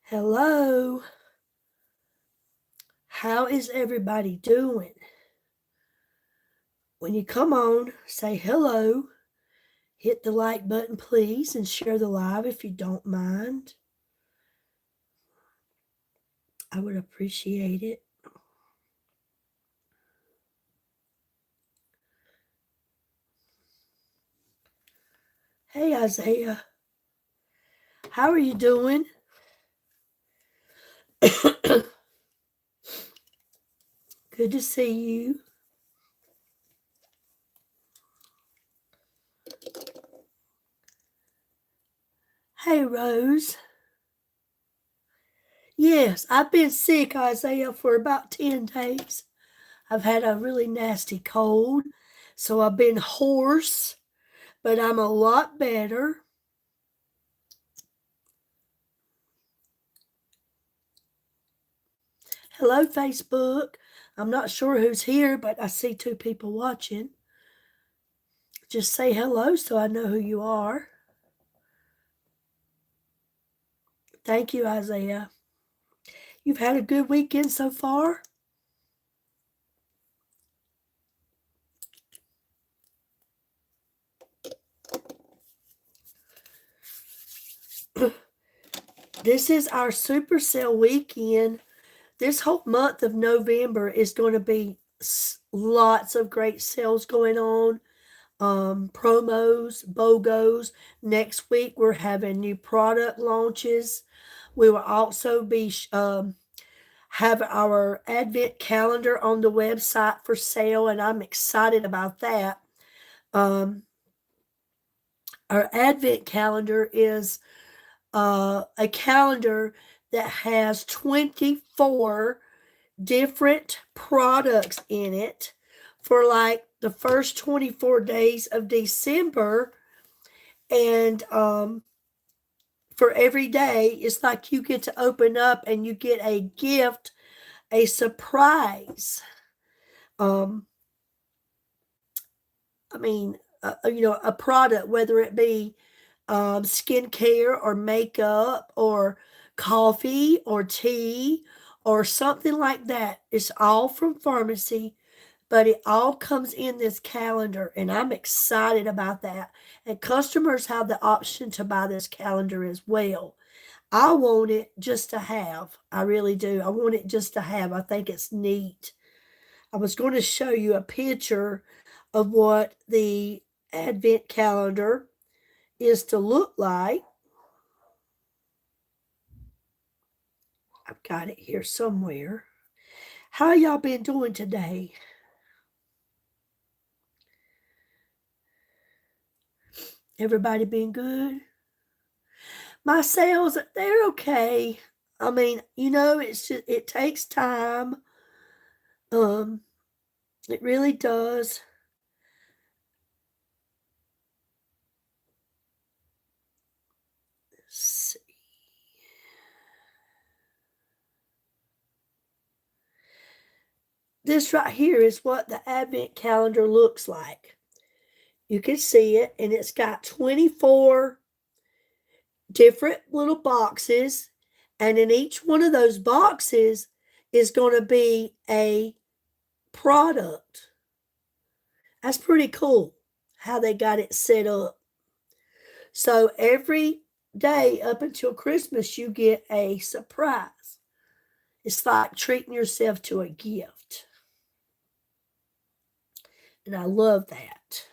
Hello. How is everybody doing? When you come on, say hello. Hit the like button, please, and share the live if you don't mind. I would appreciate it. Hey, Isaiah. How are you doing? Good to see you. Hey, Rose. Yes, I've been sick, Isaiah, for about 10 days. I've had a really nasty cold, so I've been hoarse, but I'm a lot better. Hello, Facebook. I'm not sure who's here, but I see 2 people watching. Just say hello so I know who you are. Thank you, Isaiah. You've had a good weekend so far? This is our super sale weekend. This whole month of November is going to be lots of great sales going on. Promos, BOGOs. Next week, we're having new product launches. We will also be have our advent calendar on the website for sale, and I'm excited about that. Our advent calendar is a calendar that has 24 different products in it for like the first 24 days of December. And for every day, it's like you get to open up and you get a gift, a surprise. I mean, a product, whether it be skincare or makeup or coffee or tea or something like that. It's all from pharmacy, but it all comes in this calendar, and I'm excited about that. And customers have the option to buy this calendar as well. I want it just to have. I really do. I want it just to have. I think it's neat. I was going to show you a picture of what the advent calendar is to look like. I've got it here somewhere. How y'all been doing today? Everybody been good? My sales, they're okay. I mean, it's just, it takes time. Um, it really does. Let's see. This right here is what the advent calendar looks like. You can see it, and it's got 24 different little boxes, and in each one of those boxes is going to be a product. That's pretty cool how they got it set up. So every day up until Christmas, you get a surprise. It's like treating yourself to a gift. And I love that.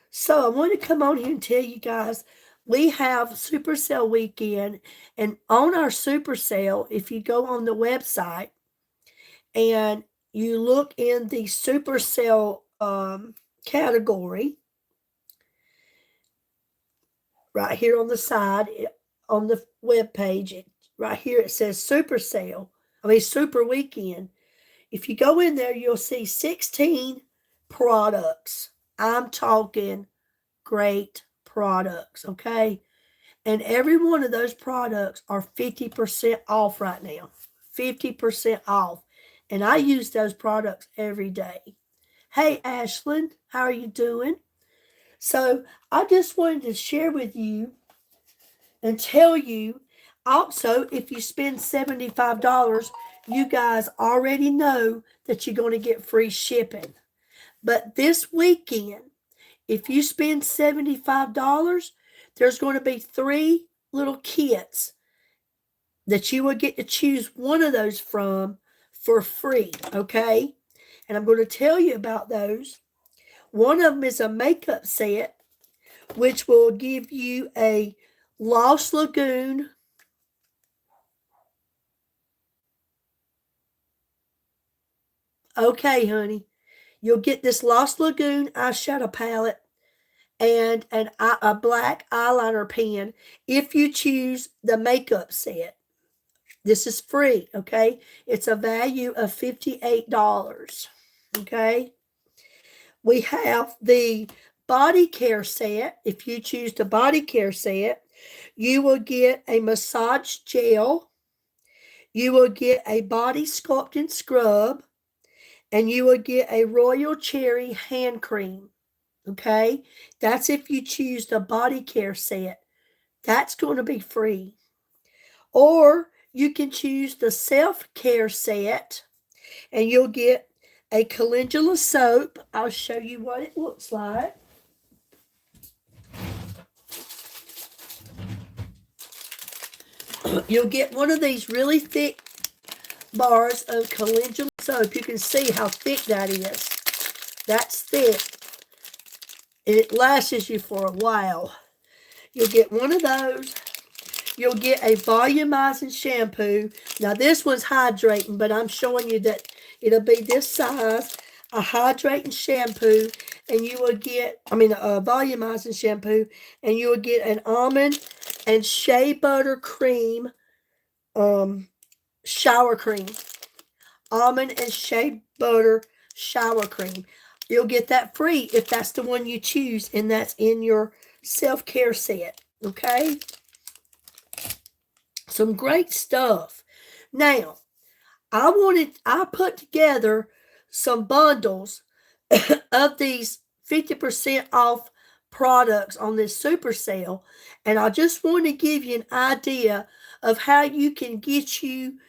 So I want to come on here and tell you guys we have Super Sale weekend. And on our Super Sale, if you go on the website and you look in the Super Sale category, right here on the side, on the web page, right here it says Super Sale. I mean Super Weekend. If you go in there, you'll see 16 products. I'm talking great products, okay? And every one of those products are 50% off right now. 50% off. And I use those products every day. Hey, Ashlyn, how are you doing? So I just wanted to share with you and tell you Also, if you spend $75, you guys already know that you're going to get free shipping. But this weekend, if you spend $75, there's going to be 3 little kits that you will get to choose one of those from for free, okay? And I'm going to tell you about those. One of them is a makeup set, which will give you a Lost Lagoon okay, honey. You'll get this Lost Lagoon eyeshadow palette and a black eyeliner pen if you choose the makeup set. This is free, okay? It's a value of $58, okay? We have the body care set. If you choose the body care set, you will get a massage gel, you will get a body sculpting scrub, and you will get a royal cherry hand cream. Okay, that's if you choose the body care set. That's going to be free. Or you can choose the self-care set, and you'll get a calendula soap. I'll show you what it looks like. You'll get one of these really thick bars of calendula soap. You can see how thick that is. That's thick. And it lasts you for a while. You'll get one of those. You'll get a volumizing shampoo. Now this one's hydrating, but I'm showing you that it'll be this size. A hydrating shampoo, and you will get, a volumizing shampoo, and you will get an almond and shea butter cream, shower cream. Almond and shea butter shower cream. You'll get that free if that's the one you choose, and that's in your self-care set, okay? Some great stuff. Now, I put together some bundles of these 50% off products on this super sale, and I just want to give you an idea of how you can get you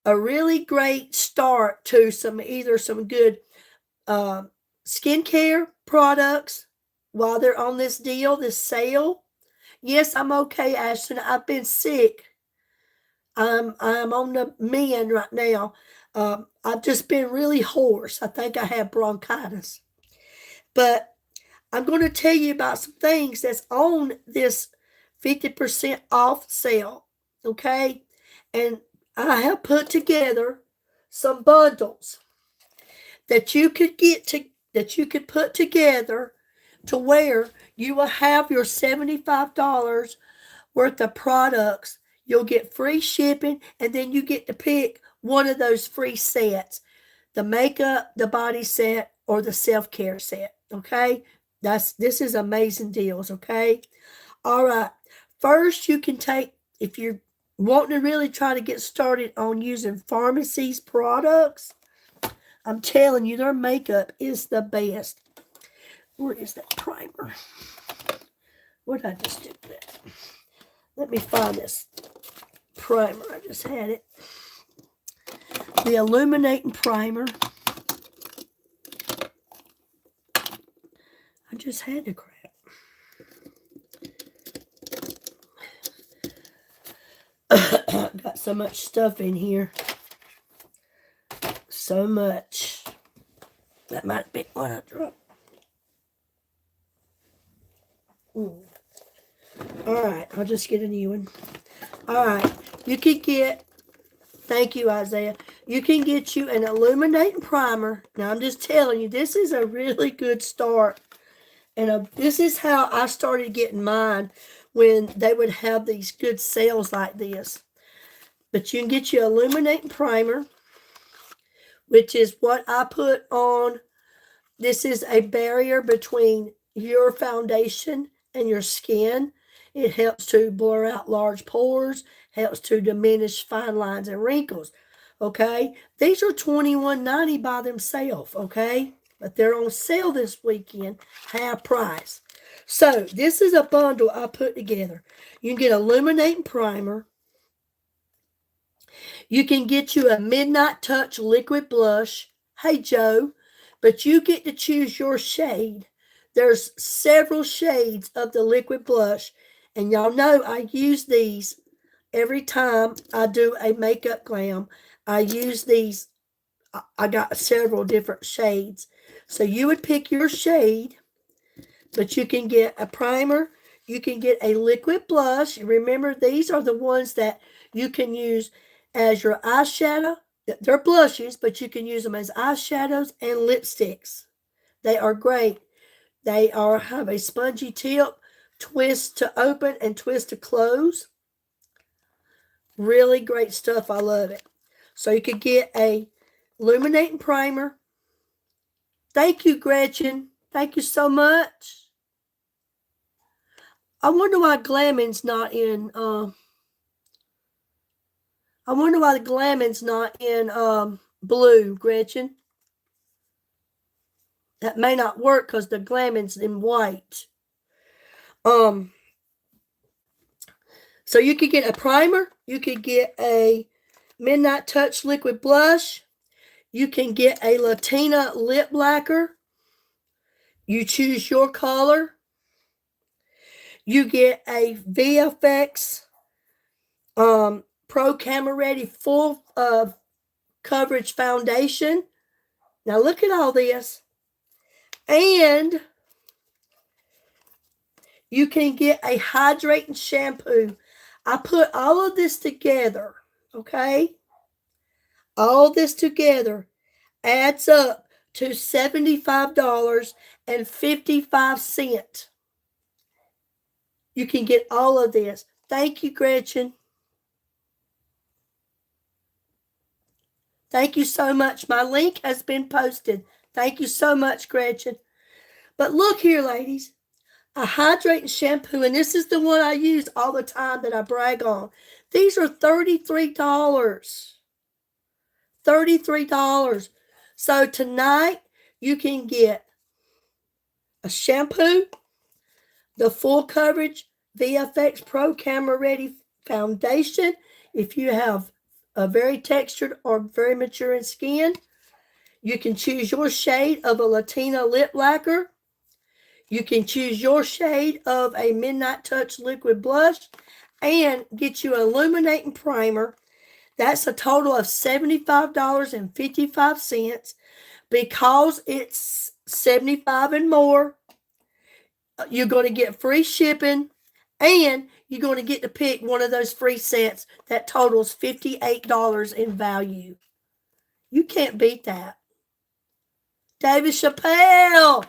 a really great start to some good skincare products while they're on this deal, this sale. Yes, I'm okay, Ashton. I've been sick. I'm on the mend right now. I've just been really hoarse. I think I have bronchitis. But I'm going to tell you about some things that's on this 50% off sale. Okay? And I have put together some bundles that you could put together to where you will have your $75 worth of products. You'll get free shipping, and then you get to pick one of those free sets. The makeup, the body set, or the self-care set. Okay? This is amazing deals, okay? All right. First, you can take, if you're wanting to really try to get started on using Farmacy's products, I'm telling you, their makeup is the best. Where is that primer? What did I just do with that? Let me find this primer. I just had it. The illuminating primer. I just had the crap. Got so much stuff in here. So much. That might be what I dropped. Alright, I'll just get a new one. Alright, you can get, thank you, Isaiah. You can get you an illuminating primer. Now, I'm just telling you, this is a really good start. And this is how I started getting mine when they would have these good sales like this. But you can get your illuminating primer, which is what I put on. This is a barrier between your foundation and your skin. It helps to blur out large pores, helps to diminish fine lines and wrinkles. Okay? These are $21.90 by themselves, okay? But they're on sale this weekend, half price. So, this is a bundle I put together. You can get illuminating primer. You can get you a Midnight Touch liquid blush. Hey, Joe, but you get to choose your shade. There's several shades of the liquid blush, and y'all know I use these every time I do a makeup glam. I use these. I got several different shades. So you would pick your shade, but you can get a primer. You can get a liquid blush. Remember, these are the ones that you can use as your eyeshadow. They're blushes, but you can use them as eyeshadows and lipsticks. They are great. They have a spongy tip, twist to open and twist to close. Really great stuff. I love it. So you could get a illuminating primer. Thank you, Gretchen. Thank you so much. I wonder why Glamming's not in. I wonder why the Glamming's not in blue, Gretchen. That may not work because the Glamming's in white. So you could get a primer. You could get a Midnight Touch liquid blush. You can get a Latina lip lacquer. You choose your color. You get a VFX Pro Camera Ready full coverage foundation. Now look at all this. And you can get a hydrating shampoo. I put all of this together, okay? All this together adds up to $75.55. You can get all of this. Thank you, Gretchen. Thank you so much. My link has been posted. Thank you so much, Gretchen. But look here, ladies. A hydrating shampoo, and this is the one I use all the time that I brag on. These are $33. $33. So tonight, you can get a shampoo, the full coverage VFX Pro Camera Ready foundation. If you have a very textured or very maturing skin, you can choose your shade of a Latina lip lacquer. You can choose your shade of a Midnight Touch liquid blush and get you an illuminating primer. That's a total of $75.55. Because it's $75 and more, you're going to get free shipping, and you're going to get to pick one of those free sets that totals $58 in value. You can't beat that. David Chappelle,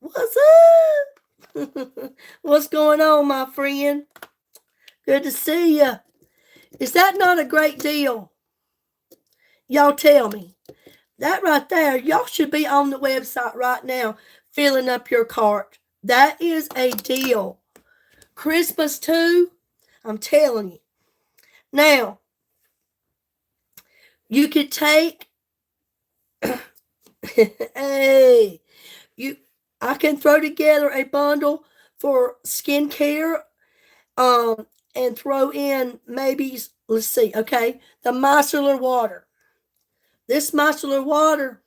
what's up? What's going on, my friend? Good to see you. Is that not a great deal? Y'all tell me. That right there, y'all should be on the website right now filling up your cart. That is a deal. Christmas too, I'm telling you. Now, you could take, hey, I can throw together a bundle for skincare, and throw in maybe, let's see, okay, the micellar water. This micellar water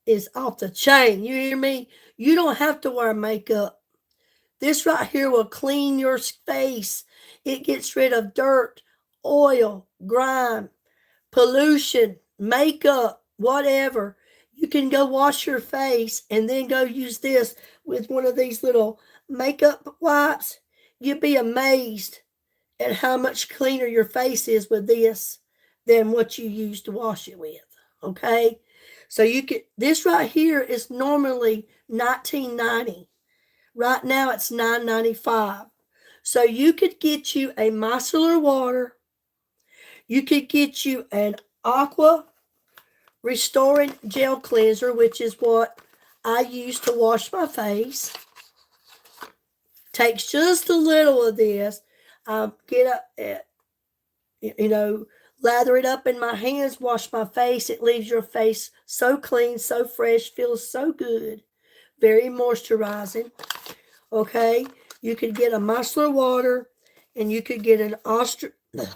is off the chain. You hear me? You don't have to wear makeup. This right here will clean your face. It gets rid of dirt, oil, grime, pollution, makeup, whatever. You can go wash your face and then go use this with one of these little makeup wipes. You'd be amazed at how much cleaner your face is with this than what you used to wash it with. Okay? So you could, this right here is normally $19.90. Right now it's $9.95. So you could get you a micellar water. You could get you an aqua restoring gel cleanser, which is what I use to wash my face. Takes just a little of this. Get up, lather it up in my hands, wash my face. It leaves your face so clean, so fresh, feels so good. Very moisturizing. Okay, you could get a micellar water, and you could get an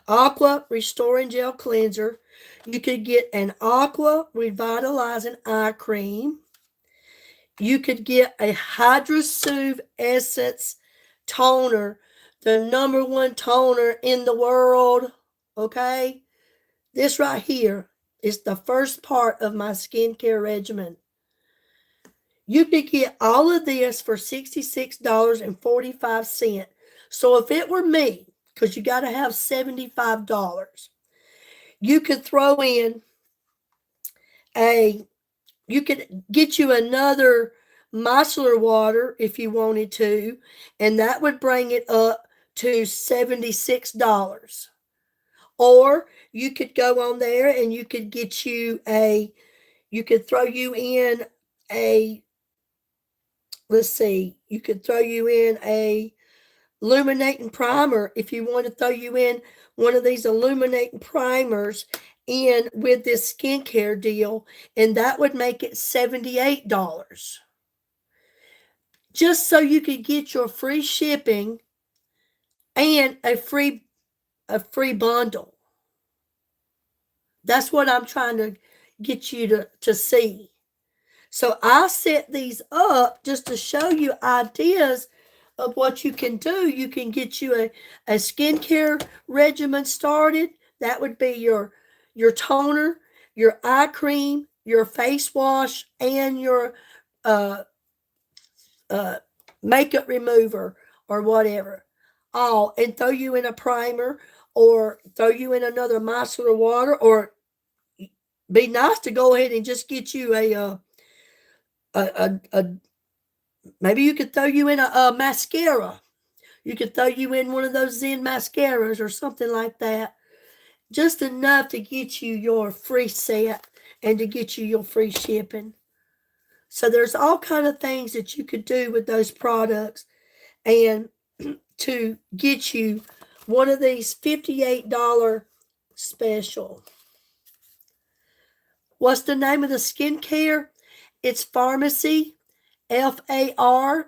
Aqua Restoring Gel Cleanser. You could get an Aqua Revitalizing Eye Cream. You could get a Hydra Soothe Essence Toner, the #1 toner in the world. Okay? This right here is the first part of my skincare regimen. You could get all of this for $66.45. So if it were me, because you got to have $75, you could throw in you could get you another micellar water if you wanted to, and that would bring it up to $76. Or you could go on there and you could get you you could throw you in a, let's see, you could throw you in a illuminating primer if you want to throw you in one of these illuminating primers in with this skincare deal, and that would make it $78. Just so you could get your free shipping and a free bundle. That's what I'm trying to get you to see. So I set these up just to show you ideas of what you can do. You can get you a skincare regimen started. That would be your toner, your eye cream, your face wash, and your uh, makeup remover or whatever. All, and throw you in a primer or throw you in another micellar water, or be nice to go ahead and just get you a maybe you could throw you in a mascara. You could throw you in one of those Zen mascaras or something like that. Just enough to get you your free set and to get you your free shipping. So there's all kind of things that you could do with those products and to get you one of these $58 special. What's the name of the skincare? It's Farmasi, Farmasi.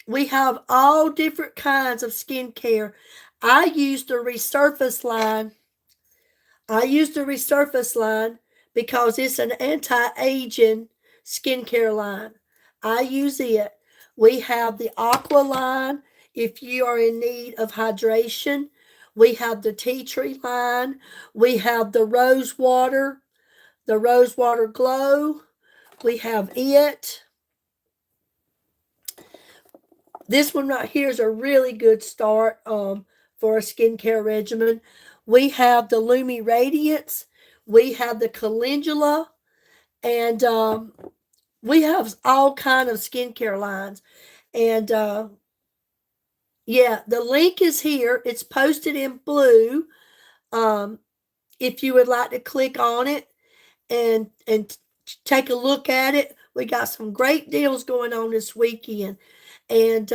We have all different kinds of skincare. I use the Resurface line. Because it's an anti-aging skincare line. I use it. We have the Aqua line if you are in need of hydration. We have the Tea Tree line. We have the Rose Water Glow. We have it. This one right here is a really good start for a skincare regimen. We have the Lumi Radiance. We have the Calendula. And we have all kind of skincare lines. And yeah, the link is here. It's posted in blue. If you would like to click on it and take a look at it, we got some great deals going on this weekend. And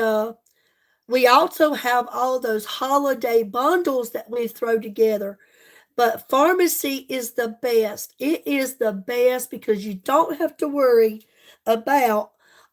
we also have all those holiday bundles that we throw together. But Farmasi is the best. It is the best because you don't have to worry about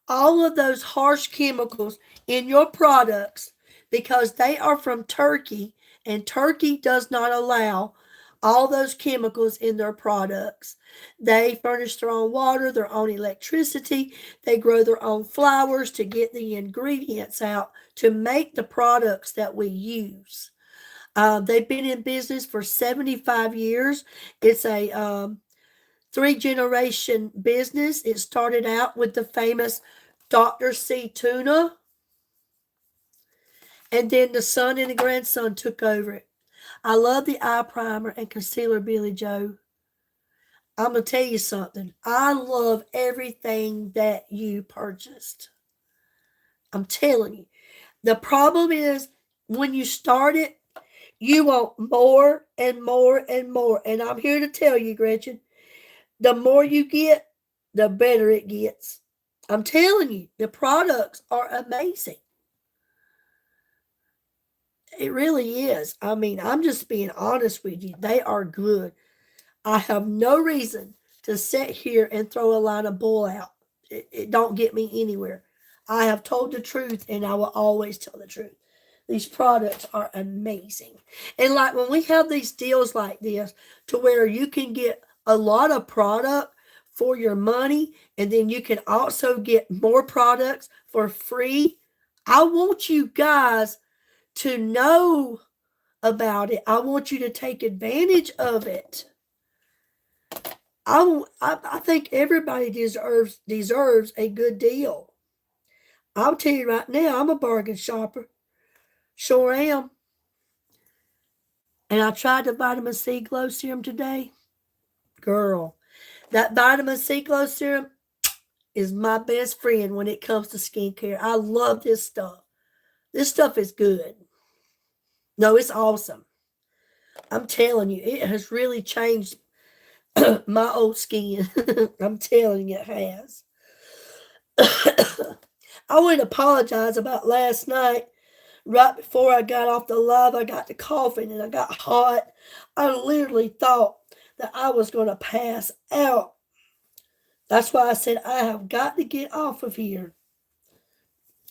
all of those harsh chemicals in your products because they are from Turkey, and Turkey does not allow all those chemicals in their products. They furnish their own water, their own electricity. They grow their own flowers to get the ingredients out to make the products that we use. They've been in business for 75 years. It's a 3-generation business. It started out with the famous Dr. C. Tuna, and then the son and the grandson took over it. I love the eye primer and concealer, Billy Joe. I'm going to tell you something. I love everything that you purchased. I'm telling you. The problem is when you start it, you want more and more and more. And I'm here to tell you, Gretchen, the more you get, the better it gets. I'm telling you, the products are amazing. It really is. I mean, I'm just being honest with you. They are good. I have no reason to sit here and throw a line of bull out. It don't get me anywhere. I have told the truth, and I will always tell the truth. These products are amazing. And like when we have these deals like this to where you can get a lot of product for your money and then you can also get more products for free. I want you guys to know about it. I want you to take advantage of it. I think everybody deserves a good deal. I'll tell you right now, I'm a bargain shopper. Sure am. And I tried the vitamin C glow serum today. Girl, that vitamin C glow serum is my best friend when it comes to skincare. I love this stuff. This stuff is good. No, it's awesome. I'm telling you, it has really changed my old skin. I'm telling you, it has. I want to apologize about last night. Right before I got off the live, I got to coughing and I got hot. I literally thought that I was going to pass out. That's why I said I have got to get off of here.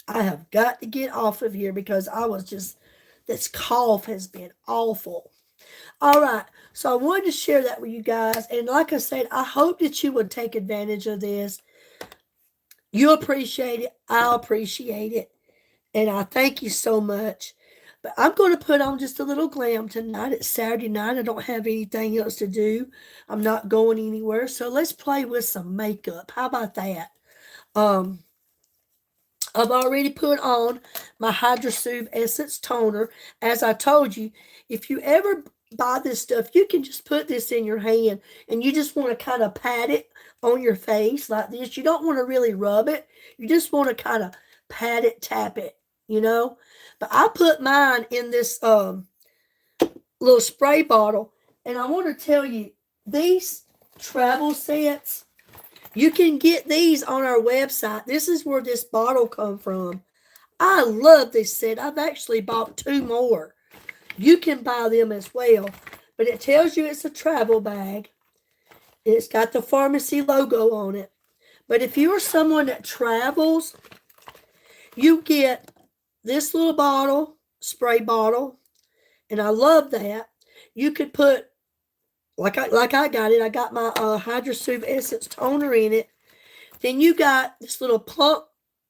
I have got to get off of here because this cough has been awful. All right, so I wanted to share that with you guys. And like I said, I hope that you would take advantage of this. You appreciate it. I appreciate it. And I thank you so much. But I'm going to put on just a little glam tonight. It's Saturday night. I don't have anything else to do. I'm not going anywhere. So let's play with some makeup. How about that? I've already put on my Hydra-Soothe Essence Toner. As I told you, if you ever buy this stuff, you can just put this in your hand and you just want to kind of pat it on your face like this. You don't want to really rub it. You just want to kind of pat it, tap it, But I put mine in this little spray bottle. And I want to tell you, these travel sets, you can get these on our website. This is where this bottle come from. I love this set. I've actually bought 2 more. You can buy them as well. But it tells you it's a travel bag. It's got the pharmacy logo on it. But if you're someone that travels, you get this little bottle, spray bottle. And I love that. You could put, like I got it. I got my Hydra-Soothe Essence Toner in it. Then you got this little plump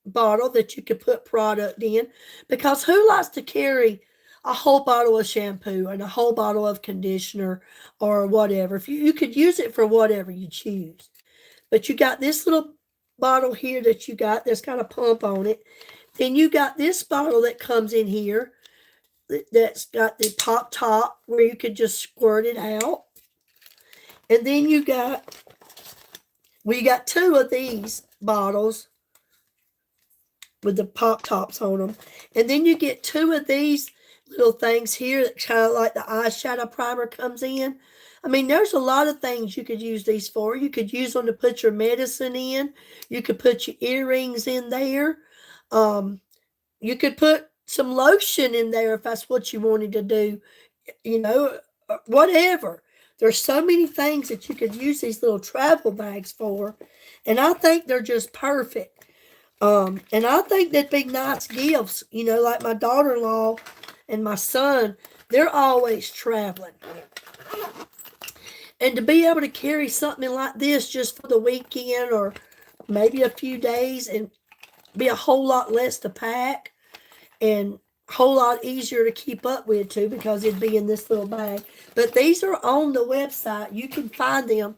bottle that you could put product in. Because who likes to carry a whole bottle of shampoo and a whole bottle of conditioner or whatever? If you could use it for whatever you choose. But you got this little bottle here that you got that's got a pump on it. Then you got this bottle that comes in here that's got the pop top where you could just squirt it out. And then you got 2 of these bottles with the pop tops on them. And then you get 2 of these little things here that kind of like the eyeshadow primer comes in. I mean, there's a lot of things you could use these for. You could use them to put your medicine in. You could put your earrings in there. You could put some lotion in there if that's what you wanted to do. Whatever. There's so many things that you could use these little travel bags for. And I think they're just perfect. And I think they'd be nice gifts. Like my daughter-in-law and my son, they're always traveling. And to be able to carry something like this just for the weekend or maybe a few days and be a whole lot less to pack and a whole lot easier to keep up with too because it'd be in this little bag. But these are on the website. You can find them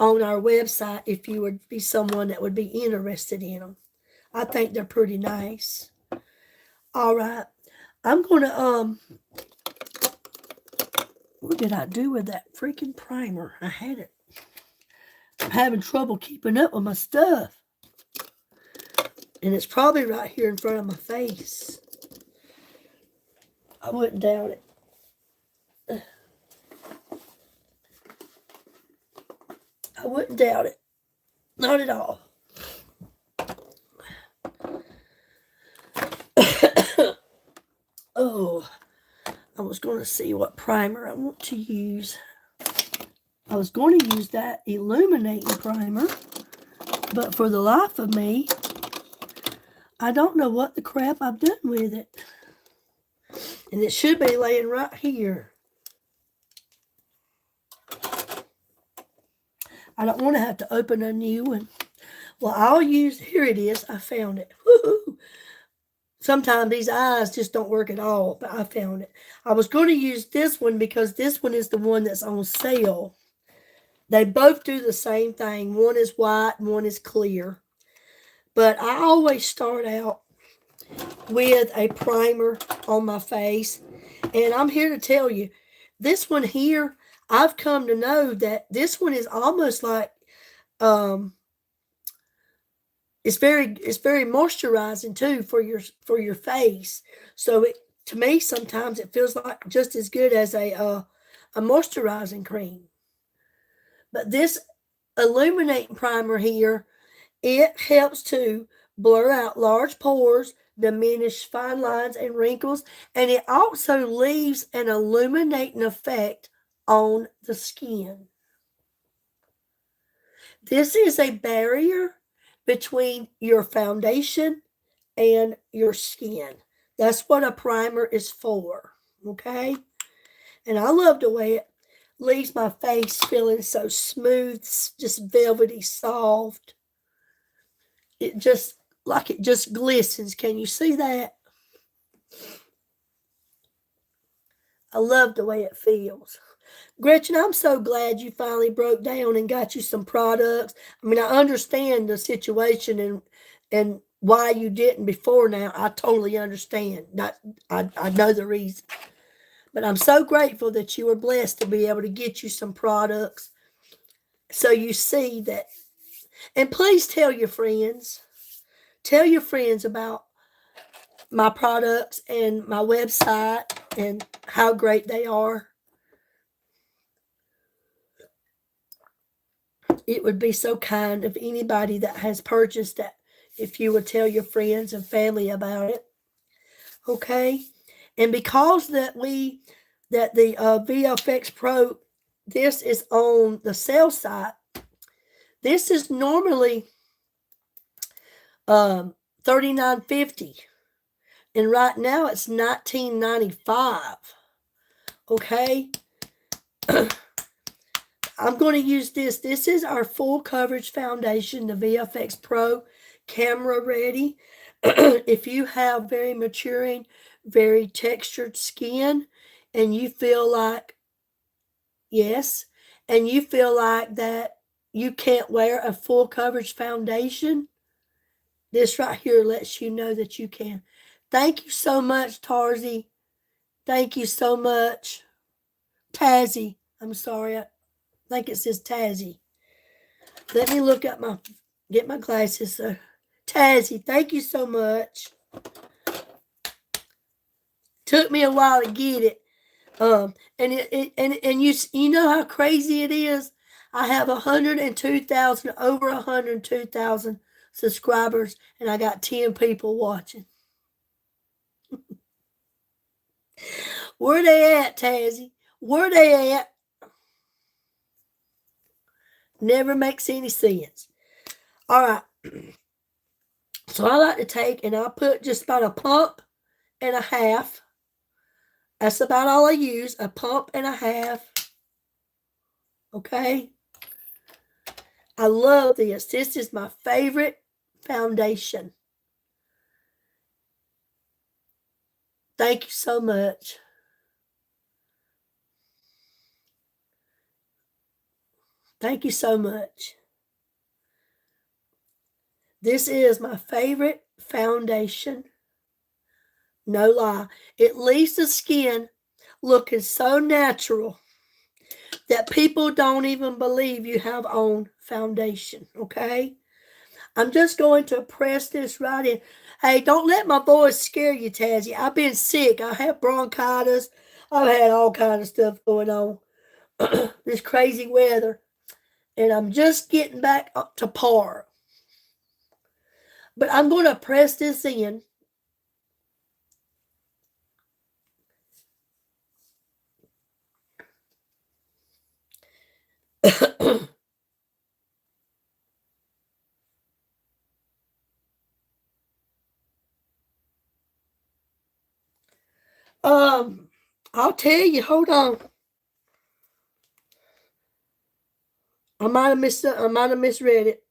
on our website if you would be someone that would be interested in them. I think they're pretty nice. All right. I'm going to, what did I do with that freaking primer? I had it. I'm having trouble keeping up with my stuff. And it's probably right here in front of my face. I wouldn't doubt it. I wouldn't doubt it. Not at all. Oh, I was going to see what primer I want to use. I was going to use that illuminating primer, but for the life of me, I don't know what the crap I've done with it. And it should be laying right here. I don't want to have to open a new one. Well, I'll use, here it is. I found it. Woo-hoo. Sometimes these eyes just don't work at all, but I found it. I was going to use this one because this one is the one that's on sale. They both do the same thing. One is white and one is clear. But I always start out with a primer on my face. And I'm here to tell you, this one here, I've come to know that this one is almost like it's very moisturizing too for your face. So to me sometimes it feels like just as good as a moisturizing cream. But this illuminating primer here, it helps to blur out large pores, diminish fine lines and wrinkles, and it also leaves an illuminating effect on the skin. This is a barrier between your foundation and your skin. That's what a primer is for, okay? And I love the way it leaves my face feeling so smooth, just velvety, soft. It just, like it just glistens. Can you see that? I love the way it feels. Gretchen, I'm so glad you finally broke down and got you some products. I mean, I understand the situation and why you didn't before now. I totally understand. I know the reason. But I'm so grateful that you were blessed to be able to get you some products so you see that. And please tell your friends. Tell your friends about my products and my website and how great they are. It would be so kind of anybody that has purchased it if you would tell your friends and family about it. Okay? And because that the VFX Pro, this is on the sale site. This is normally $39.50. And right now it's $19.95. Okay? I'm going to use this. This is our full coverage foundation, the VFX Pro, camera ready. If you have very maturing, very textured skin, and you feel like, yes, and you feel like that you can't wear a full coverage foundation, this right here lets you know that you can. Thank you so much, Tarzy. Thank you so much. Tazzy. I'm sorry. I think it says Tazzy. Let me look up get my glasses. Tazzy, thank you so much. Took me a while to get it. And you know how crazy it is? I have 102,000, over 102,000 subscribers, and I got 10 people watching. Where they at, Tazzy? Where they at? Never makes any sense. All right. So I like to take and I put just about a pump and a half. That's about all I use, a pump and a half. Okay. I love this. This is my favorite foundation. Thank you so much. Thank you so much. This is my favorite foundation. No lie. It leaves the skin looking so natural that people don't even believe you have on foundation. Okay? I'm just going to press this right in. Hey, don't let my voice scare you, Tazzy. I've been sick. I have bronchitis. I've had all kind of stuff going on. This crazy weather. And I'm just getting back up to par. But I'm going to press this in. I'll tell you. Hold on. I might have misread it.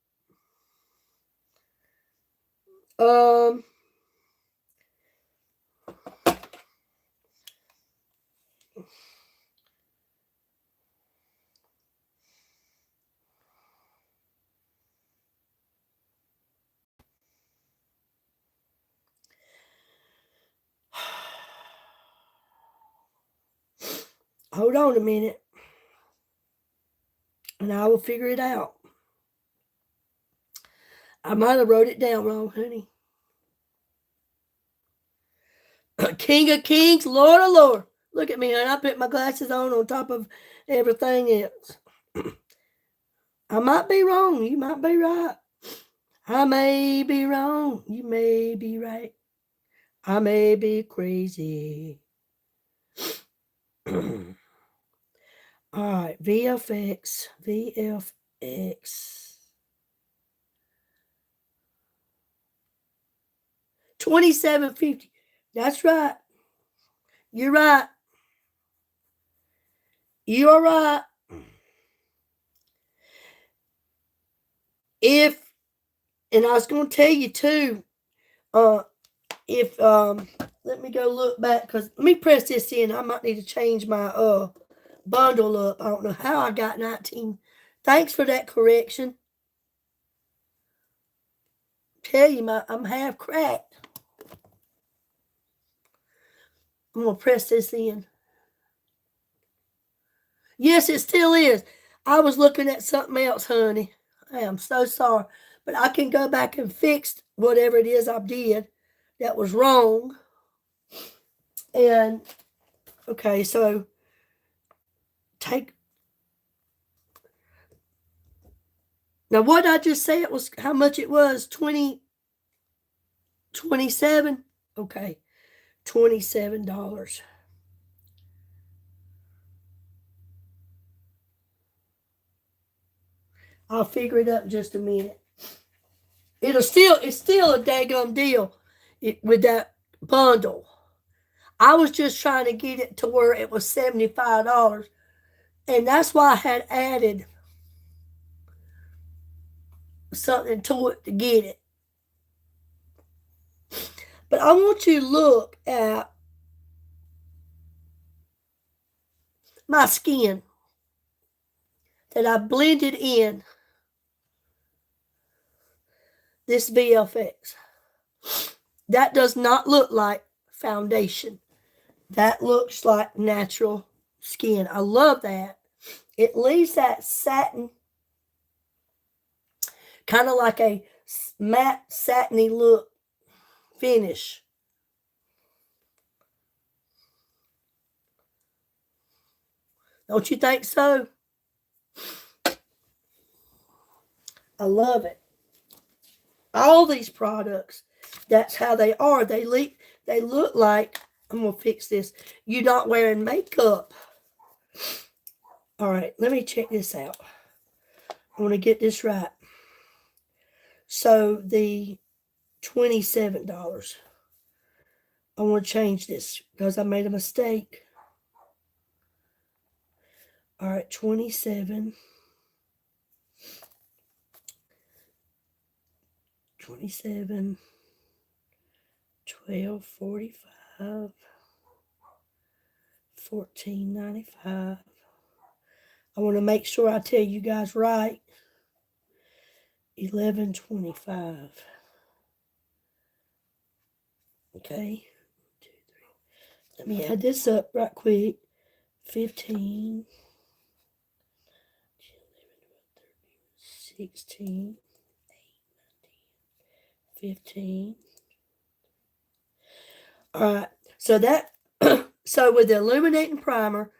Hold on a minute. And I will figure it out. I might have wrote it down wrong, honey. King of Kings, Lord of Lords. Look at me, honey. I put my glasses on top of everything else. I might be wrong. You might be right. I may be wrong. You may be right. I may be crazy. All right, VFX. $27.50. That's right. You're right. You are right. And I was going to tell you too, let me go look back, because let me press this in. I might need to change my bundle up. I don't know how I got 19. Thanks for that correction. Tell you, I'm half cracked. I'm going to press this in. Yes, it still is. I was looking at something else, honey. I am so sorry. But I can go back and fix whatever it is I did that was wrong. And, okay, so now what I just said was how much it was, 27? Okay, $27. I'll figure it up in just a minute. It's still a daggum deal with that bundle. I was just trying to get it to where it was $75. And that's why I had added something to it to get it. But I want you to look at my skin that I blended in this VFX. That does not look like foundation. That looks like natural skin. I love that. It leaves that satin, kind of like a matte satiny look finish. Don't you think so? I love it. All these products, that's how they are. They look like, I'm going to fix this, you're not wearing makeup. All right, let me check this out. I want to get this right. So the $27. I want to change this because I made a mistake. All right, 27. 27. 12.45. 14.95. I want to make sure I tell you guys right. 11.25. Okay. 2, 3. Let me add this up right quick. 15. 16. 15. All right. So that so with the illuminating primer,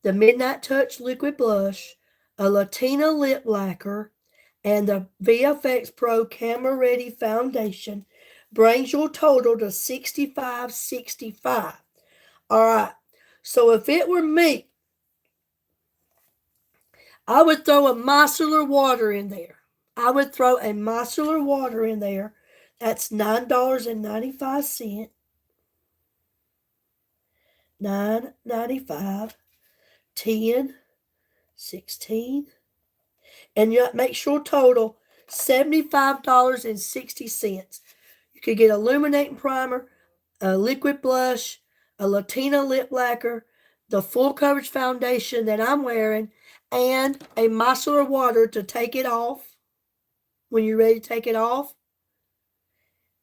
the Midnight Touch liquid blush, a Latina lip lacquer, and the VFX Pro Camera Ready foundation brings your total to $65.65. All right. So if it were me, I would throw a micellar water in there. I would throw a micellar water in there. That's $9.95. $9.95, 10, 16, and you make sure total $75.60. You could get illuminating primer, a liquid blush, a Latina lip lacquer, the full coverage foundation that I'm wearing, and a micellar water to take it off when you're ready to take it off.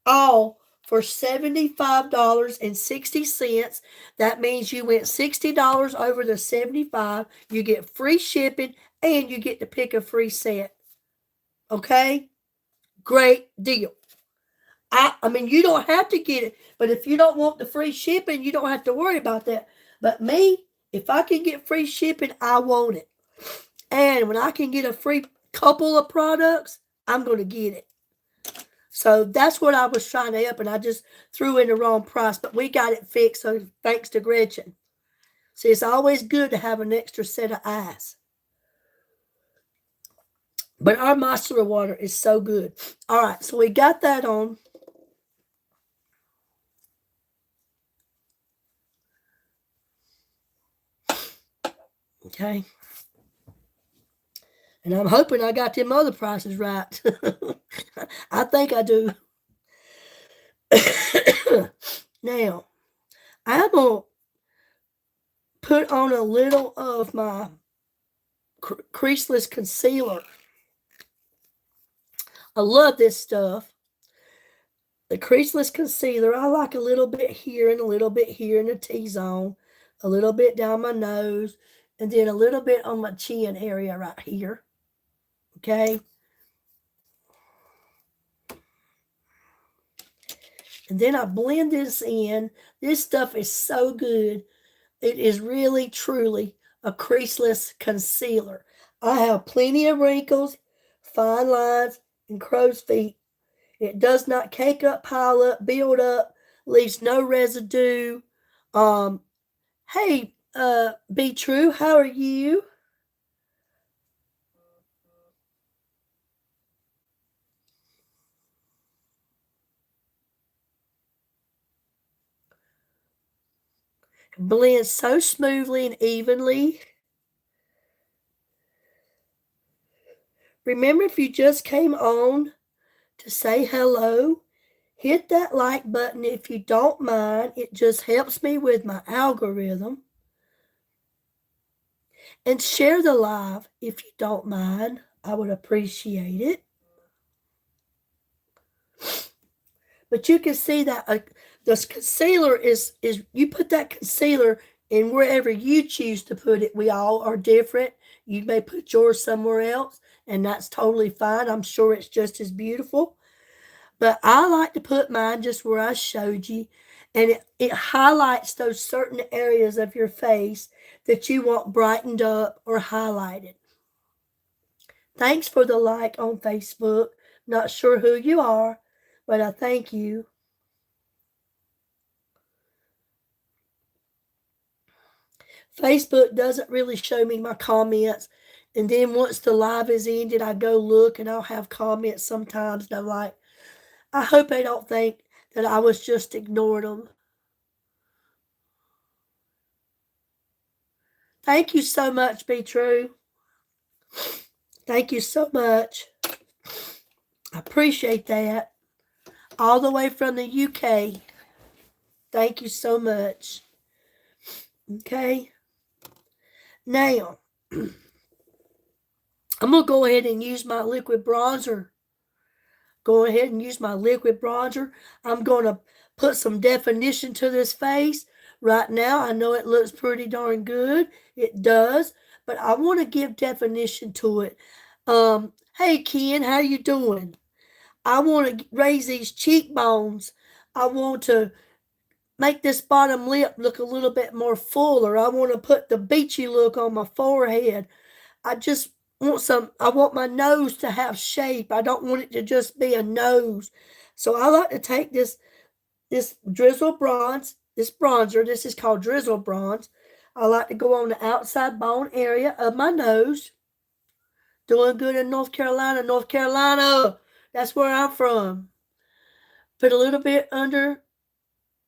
All for $75.60. That means you went $60 over the $75. You get free shipping and you get to pick a free set. Okay? Great deal. I mean, you don't have to get it, but if you don't want the free shipping, you don't have to worry about that. But me, if I can get free shipping, I want it. And when I can get a free couple of products, I'm going to get it. So that's what I was trying to help, and I just threw in the wrong price, but we got it fixed, so thanks to Gretchen. See, it's always good to have an extra set of eyes. But our micellar water is so good. All right, so we got that on. Okay. And I'm hoping I got them other prices right. I think I do. Now, I'm going to put on a little of my creaseless concealer. I love this stuff. The creaseless concealer, I like a little bit here and a little bit here in the T-zone, a little bit down my nose, and then a little bit on my chin area right here. Okay? And then I blend this in. This stuff is so good. It is really, truly a creaseless concealer. I have plenty of wrinkles, fine lines, and crow's feet. It does not cake up, pile up, build up, leaves no residue. Hey, Be True, how are you? Blends so smoothly and evenly. Remember, if you just came on to say hello, hit that like button if you don't mind. It just helps me with my algorithm. And share the live if you don't mind. I would appreciate it. But you can see that this concealer is you put that concealer in wherever you choose to put it. We all are different. You may put yours somewhere else, and that's totally fine. I'm sure it's just as beautiful. But I like to put mine just where I showed you, and it highlights those certain areas of your face that you want brightened up or highlighted. Thanks for the like on Facebook. Not sure who you are, but I thank you. Facebook doesn't really show me my comments. And then once the live is ended, I go look and I'll have comments sometimes. And I'm like, I hope they don't think that I was just ignoring them. Thank you so much, Be True. Thank you so much. I appreciate that. All the way from the UK. Thank you so much. Okay. Now, I'm going to go ahead and use my liquid bronzer. Go ahead and use my liquid bronzer. I'm going to put some definition to this face. Right now, I know it looks pretty darn good. It does. But I want to give definition to it. Hey, Ken, how you doing? I want to raise these cheekbones. I want to make this bottom lip look a little bit more fuller. I want to put the beachy look on my forehead. I just I want my nose to have shape. I don't want it to just be a nose. So I like to take this Drizzle Bronze, this bronzer. This is called Drizzle Bronze. I like to go on the outside bone area of my nose. Doing good in North Carolina. North Carolina, that's where I'm from. Put a little bit under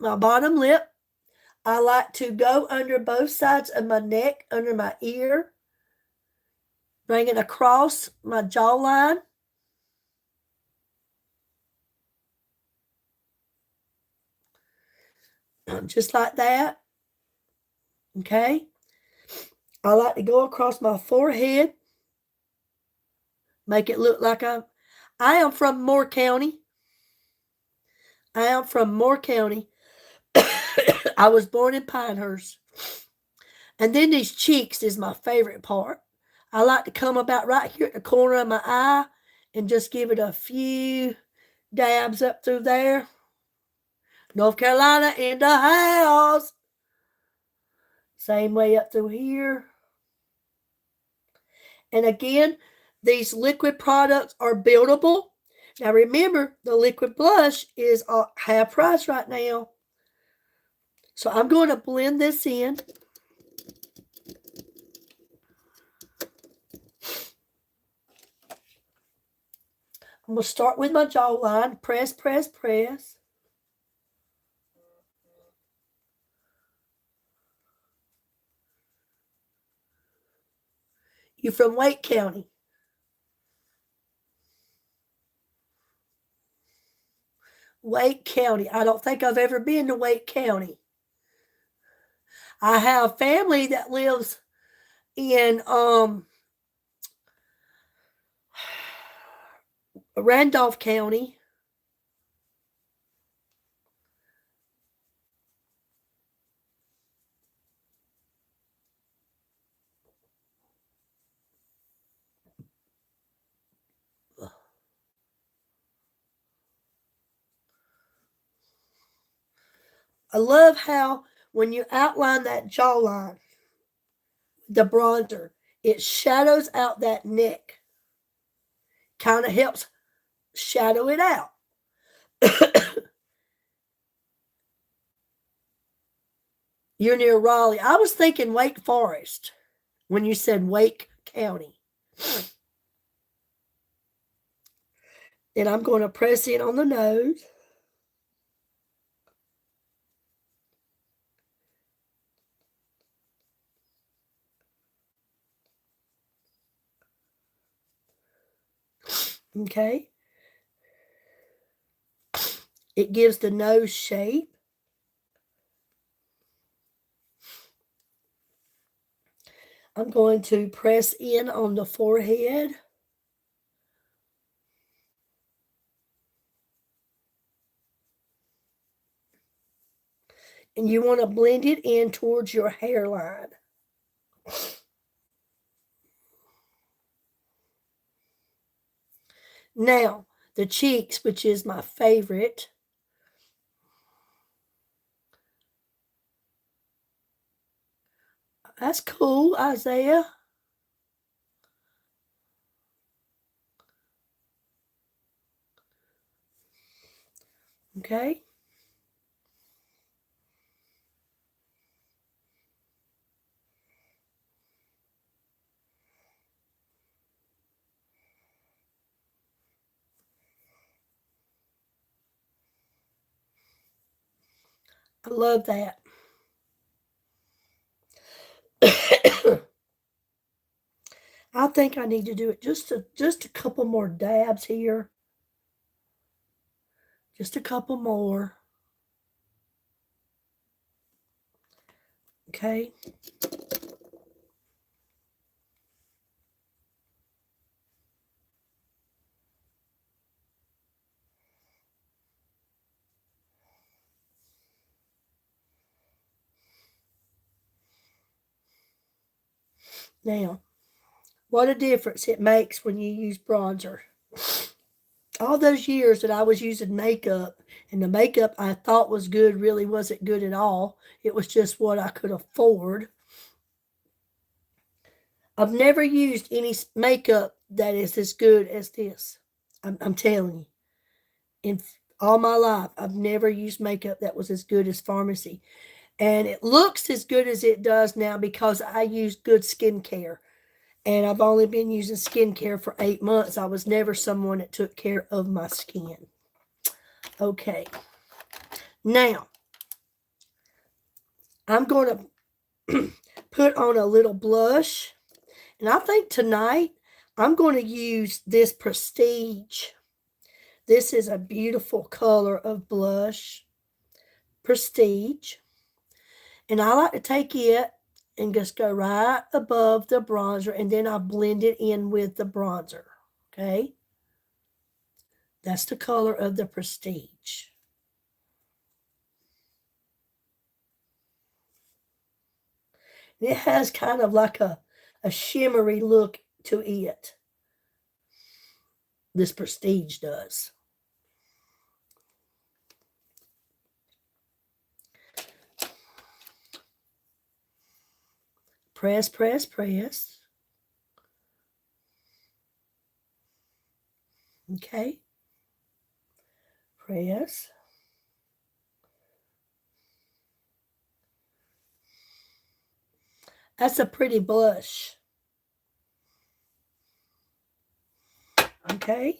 my bottom lip. I like to go under both sides of my neck, under my ear, bring it across my jawline. Just like that. Okay. I like to go across my forehead, make it look like I am from Moore County. I am from Moore County. I was born in Pinehurst. And then these cheeks is my favorite part. I like to come about right here at the corner of my eye and just give it a few dabs up through there. North Carolina in the house. Same way up through here. And again, these liquid products are buildable. Now remember, the liquid blush is half price right now. So I'm going to blend this in. I'm going to start with my jawline. Press, press, press. You're from Wake County. Wake County. I don't think I've ever been to Wake County. I have family that lives in Randolph County. I love how when you outline that jawline, the bronzer, it shadows out that neck. Kind of helps shadow it out. You're near Raleigh. I was thinking Wake Forest when you said Wake County. Then I'm going to press in on the nose. Okay. It gives the nose shape. I'm going to press in on the forehead. And you want to blend it in towards your hairline. Now, the cheeks, which is my favorite. That's cool, Isaiah. Okay. I love that. I think I need to do it just a couple more dabs here. Just a couple more. Okay. Now, what a difference it makes when you use bronzer. All those years that I was using makeup, and the makeup I thought was good really wasn't good at all. It was just what I could afford. I've never used any makeup that is as good as this. I'm telling you. In all my life, I've never used makeup that was as good as Pharmacy. And it looks as good as it does now because I use good skincare. And I've only been using skincare for 8 months. I was never someone that took care of my skin. Okay. Now, I'm going to put on a little blush. And I think tonight I'm going to use this Prestige. This is a beautiful color of blush. Prestige. And I like to take it and just go right above the bronzer, and then I blend it in with the bronzer. Okay? That's the color of the Prestige. It has kind of like a shimmery look to it. This Prestige does. Press, press, press. Okay. Press. That's a pretty blush. Okay.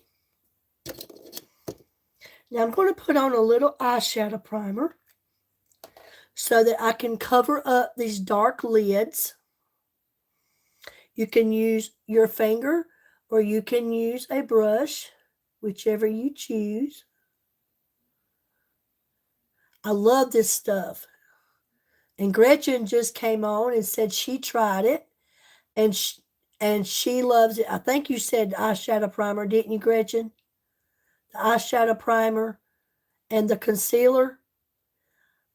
Now I'm going to put on a little eyeshadow primer so that I can cover up these dark lids. You can use your finger or you can use a brush, whichever you choose. I love this stuff. And Gretchen just came on and said she tried it and she loves it. I think you said eyeshadow primer, didn't you, Gretchen? The eyeshadow primer and the concealer.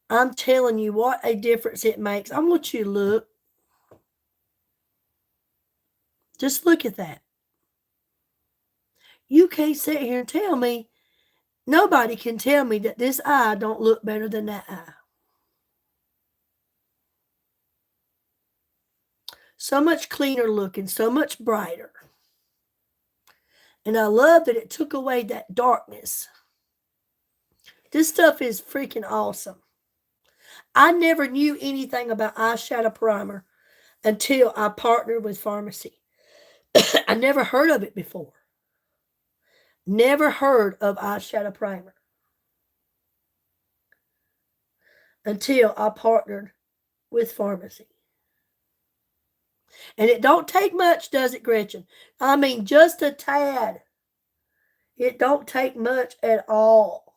I'm telling you what a difference it makes. I want you to look. Just look at that. You can't sit here and tell me, nobody can tell me that this eye don't look better than that eye. So much cleaner looking, so much brighter. And I love that it took away that darkness. This stuff is freaking awesome. I never knew anything about eyeshadow primer until I partnered with Pharmacy. I never heard of it before. Never heard of eyeshadow primer until I partnered with Pharmacy. And it don't take much, does it, Gretchen? I mean, just a tad. It don't take much at all.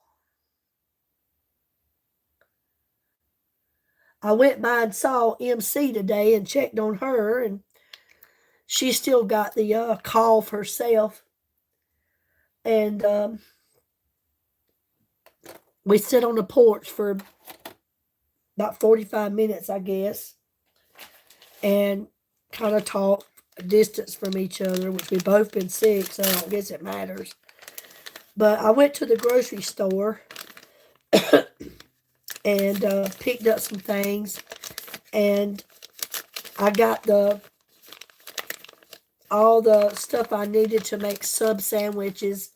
I went by and saw MC today and checked on her, and she still got the cough herself. And we sit on the porch for about 45 minutes, I guess, and kind of talk a distance from each other, which we've both been sick, so I don't guess it matters. But I went to the grocery store and picked up some things, and I got all the stuff I needed to make sub sandwiches.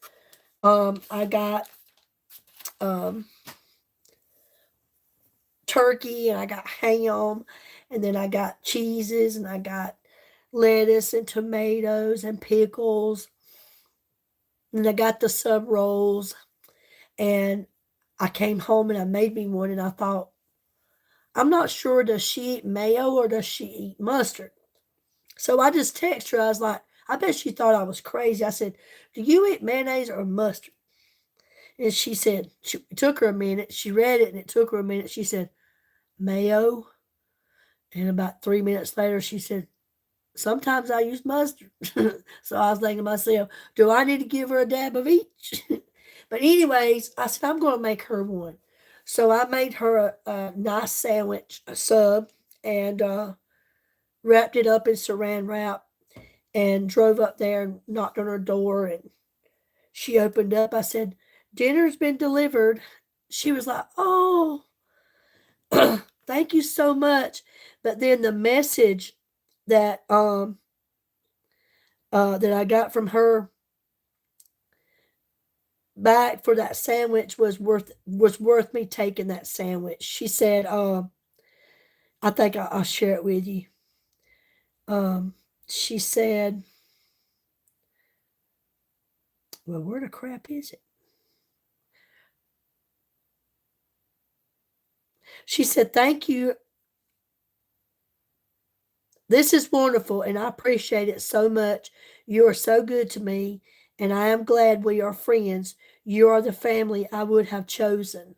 I got turkey, and I got ham, and then I got cheeses, and I got lettuce and tomatoes and pickles, and I got the sub rolls, and I came home and I made me one, and I thought, I'm not sure, does she eat mayo or does she eat mustard? So I just texted her. I was like, I bet she thought I was crazy. I said, do you eat mayonnaise or mustard? And she said, it took her a minute. She read it and it took her a minute. She said, mayo. And about 3 minutes later, she said, sometimes I use mustard. So I was thinking to myself, do I need to give her a dab of each? But anyways, I said, I'm going to make her one. So I made her a nice sandwich, a sub, and wrapped it up in saran wrap and drove up there and knocked on her door, and she opened up. I said, dinner's been delivered. She was like, oh, thank you so much. But then the message that that I got from her back for that sandwich was worth me taking that sandwich. She said, I think I'll share it with you. She said, well, where the crap is it? She said, thank you This is wonderful, and I appreciate it so much. You are so good to me, and I am glad we are friends. You are the family I would have chosen,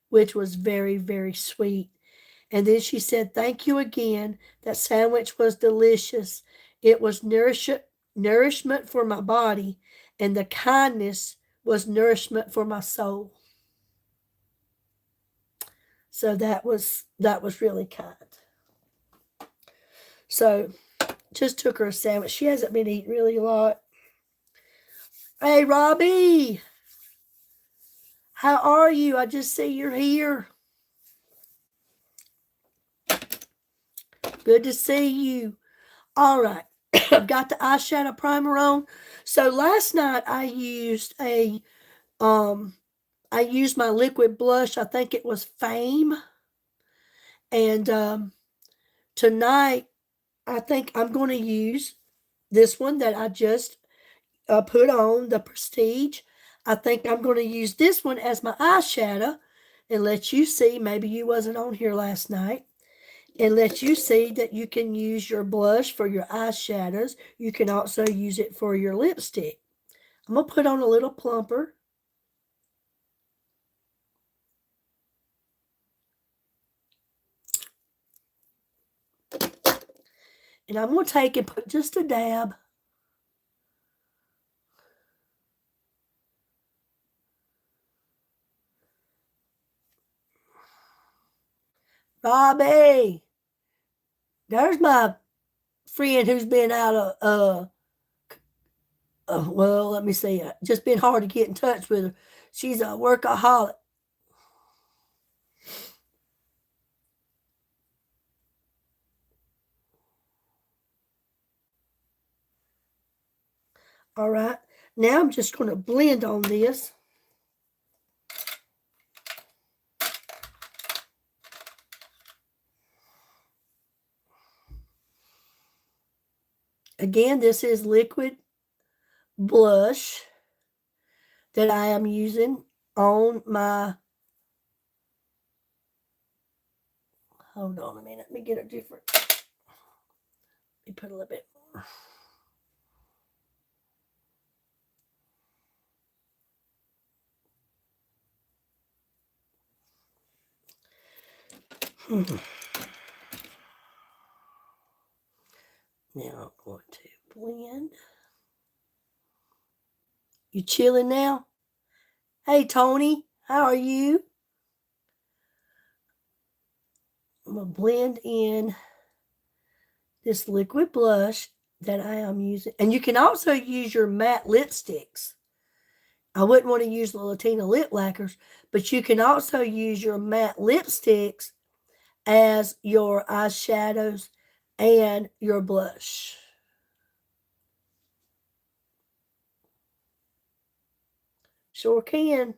which was very, very sweet. And then she said, "Thank you again. That sandwich was delicious. It was nourishment for my body, and the kindness was nourishment for my soul." So that was really kind. So just took her a sandwich. She hasn't been eating really a lot. Hey, Robbie, how are you? I just see you're here. Good to see you. All right. I've got the eyeshadow primer on. So last night I used my liquid blush. I think it was Fame. And tonight I think I'm going to use this one that I just put on, the Prestige. I think I'm going to use this one as my eyeshadow and let you see. Maybe you wasn't on here last night. And let you see that you can use your blush for your eyeshadows. You can also use it for your lipstick. I'm going to put on a little plumper. And I'm going to take and put just a dab. Robbie, there's my friend who's been out of, well, let me see, just been hard to get in touch with her. She's a workaholic. All right. Now I'm just going to blend on this. Again, this is liquid blush that I am using on my, hold on a minute, let me get a different, let me put a little bit more. Now I'm going to blend. You chilling now? Hey, Tony, how are you? I'm going to blend in this liquid blush that I am using. And you can also use your matte lipsticks. I wouldn't want to use the Latina lip lacquers, but you can also use your matte lipsticks as your eyeshadows and your blush. Sure can.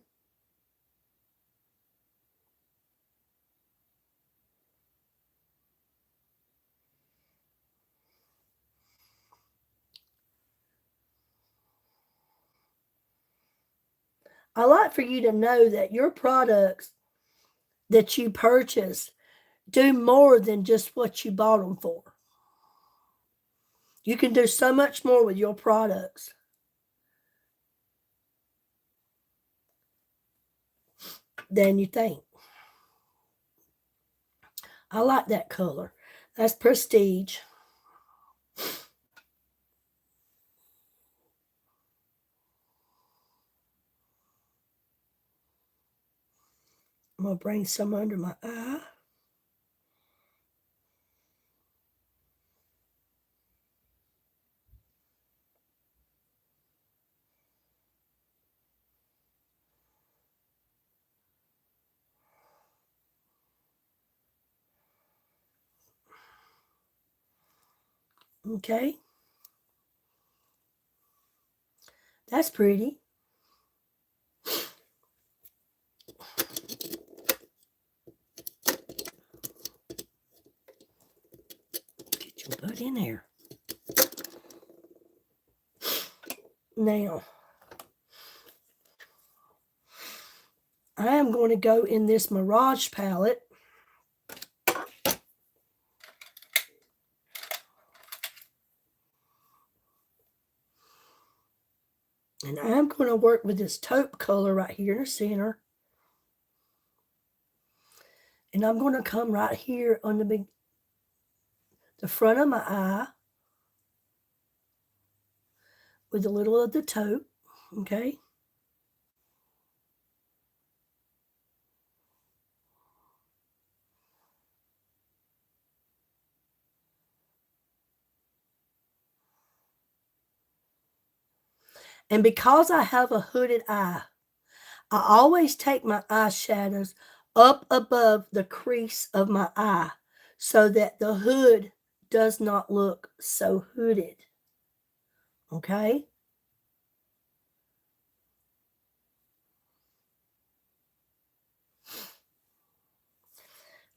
I like for you to know that your products that you purchase do more than just what you bought them for. You can do so much more with your products than you think. I like that color. That's Prestige. I'm going to bring some under my eye. Okay. That's pretty. Get your butt in there. Now, I am going to go in this Mirage palette. And I'm going to work with this taupe color right here in the center. And I'm going to come right here on the front of my eye with a little of the taupe, okay? And because I have a hooded eye, I always take my eyeshadows up above the crease of my eye so that the hood does not look so hooded. Okay?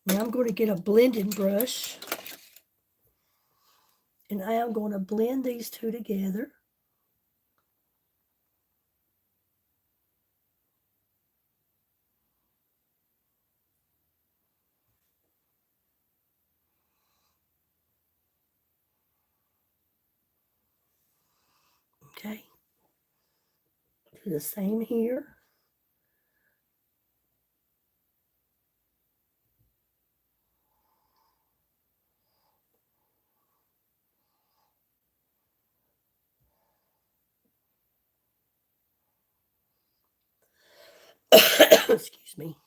Now I'm going to get a blending brush. And I am going to blend these two together. Okay. Do the same here. Excuse me.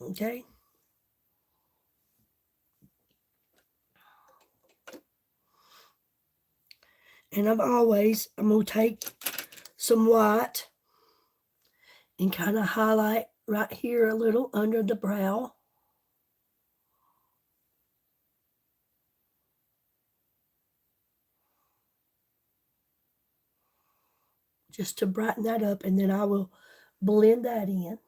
Okay. And I'm going to take some white and kind of highlight right here a little under the brow. Just to brighten that up, and then I will blend that in.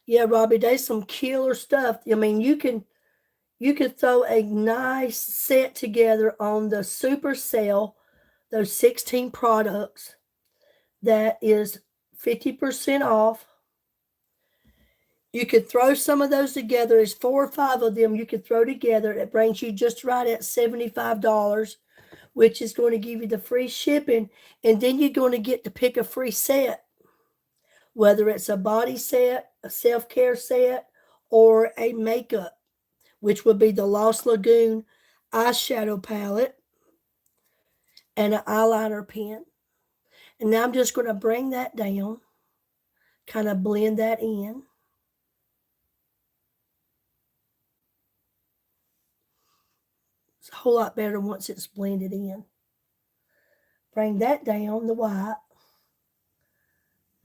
Yeah, Robbie, there's some killer stuff. I mean, you can throw a nice set together on the Super Sale, those 16 products. That is 50% off. You could throw some of those together. There's 4 or 5 of them you could throw together. It brings you just right at $75, which is going to give you the free shipping. And then you're going to get to pick a free set, whether it's a body set, a self-care set, or a makeup, which would be the Lost Lagoon eyeshadow palette and an eyeliner pen. And now I'm just going to bring that down, kind of blend that in. It's a whole lot better once it's blended in. Bring that down, the white.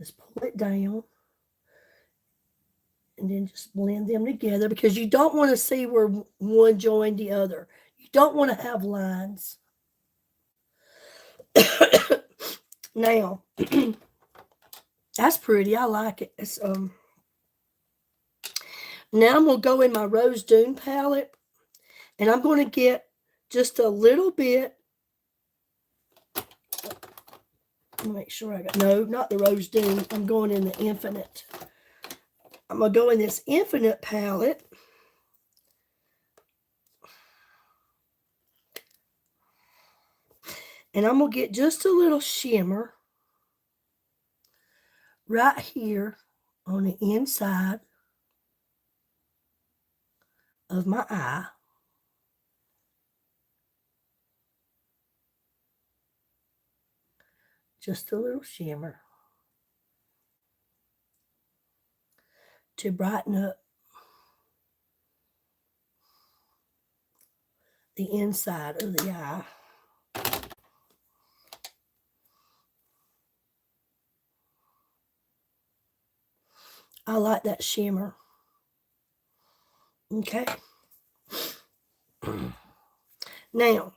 Just pull it down. And then just blend them together because you don't want to see where one joined the other. You don't want to have lines. Now, that's pretty. I like it. It's, now I'm going to go in my Rose Dune palette, and I'm going to get just a little bit. Let me make sure I got, no, not the Rose Dune. I'm going in the Infinite. I'm going to go in this Infinite palette. And I'm going to get just a little shimmer right here on the inside of my eye. Just a little shimmer to brighten up the inside of the eye. I like that shimmer. Okay. Now,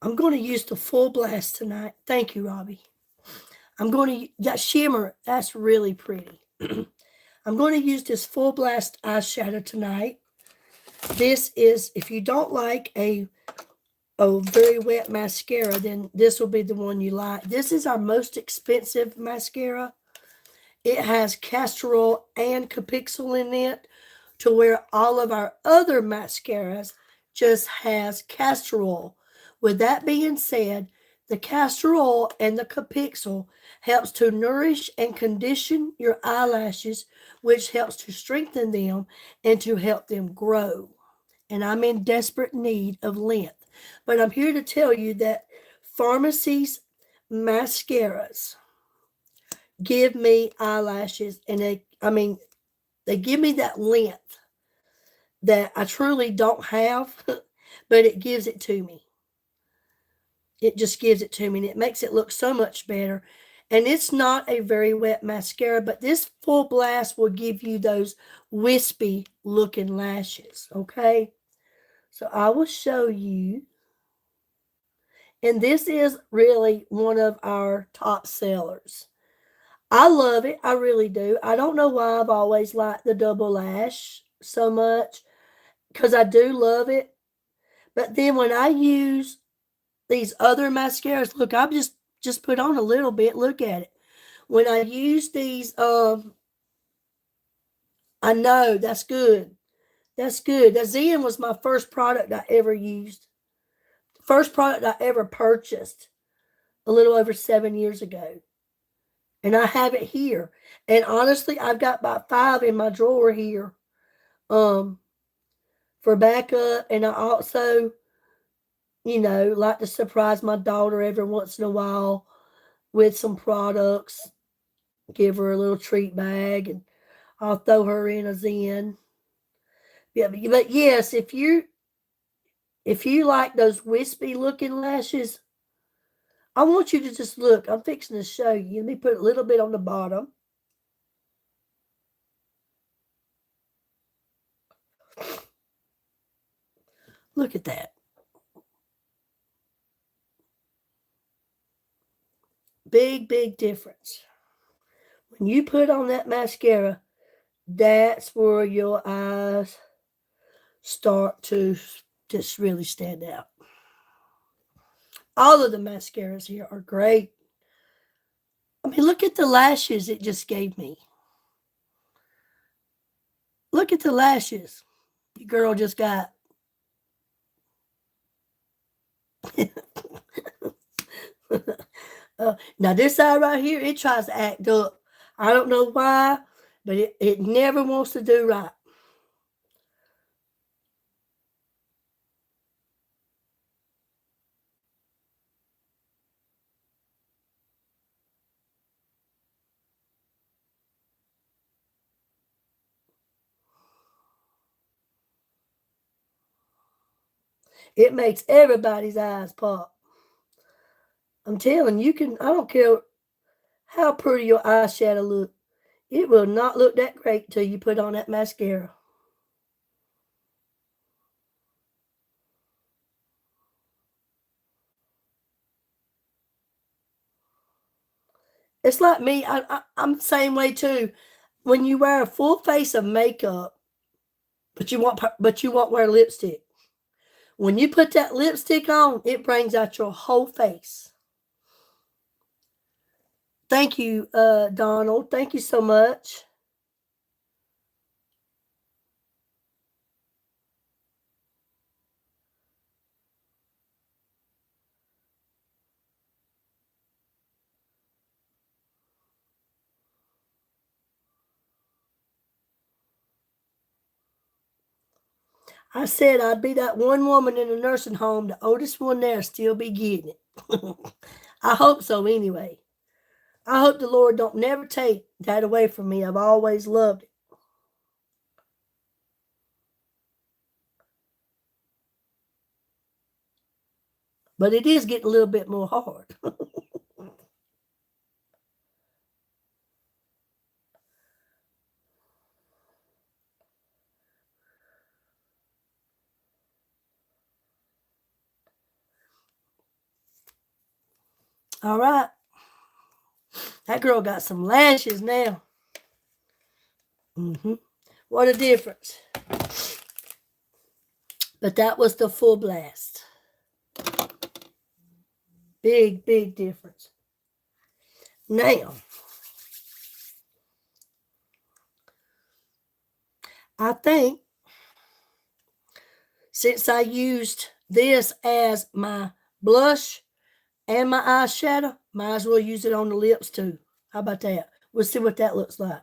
I'm going to use the Full Blast tonight. Thank you, Robbie. I'm going to, that shimmer, that's really pretty. I'm going to use this Full Blast eyeshadow tonight. This is, if you don't like a very wet mascara, then this will be the one you like. This is our most expensive mascara. It has castor oil and Capixyl in it, to where all of our other mascaras just has castor oil. With that being said, the castor oil and the Capixel helps to nourish and condition your eyelashes, which helps to strengthen them and to help them grow. And I'm in desperate need of length. But I'm here to tell you that pharmacies mascaras give me eyelashes, and they give me that length that I truly don't have, but it gives it to me. It just gives it to me, and it makes it look so much better. And it's not a very wet mascara, but this Full Blast will give you those wispy looking lashes, okay? So I will show you. And this is really one of our top sellers. I love it. I really do. I don't know why I've always liked the double lash so much, because I do love it. But then when I use these other mascaras, look, I've just put on a little bit. Look at it. When I use these, I know that's good. That's good. That Zen was my first product I ever used. First product I ever purchased a little over 7 years ago. And I have it here. And honestly, I've got about 5 in my drawer here for backup. And I also, like to surprise my daughter every once in a while with some products. Give her a little treat bag, and I'll throw her in a Zen. Yeah, but yes, if you like those wispy looking lashes, I want you to just look. I'm fixing to show you. Let me put a little bit on the bottom. Look at that. Big, big difference. When you put on that mascara, that's where your eyes start to just really stand out. All of the mascaras here are great. I mean, look at the lashes it just gave me. Look at the lashes your girl just got. Now this eye right here, it tries to act up. I don't know why, but it never wants to do right. It makes everybody's eyes pop. I'm telling you, I don't care how pretty your eyeshadow look. It will not look that great till you put on that mascara. It's like me. I'm the same way too. When you wear a full face of makeup, but you won't wear lipstick. When you put that lipstick on, it brings out your whole face. Thank you, Donald. Thank you so much. I said I'd be that one woman in a nursing home, the oldest one there, still be getting it. I hope so anyway. I hope the Lord don't never take that away from me. I've always loved it. But it is getting a little bit more hard. All right. That girl got some lashes now. What a difference. But that was the Full Blast. Big, big difference. Now, I think since I used this as my blush and my eyeshadow, might as well use it on the lips too. How about that? We'll see what that looks like.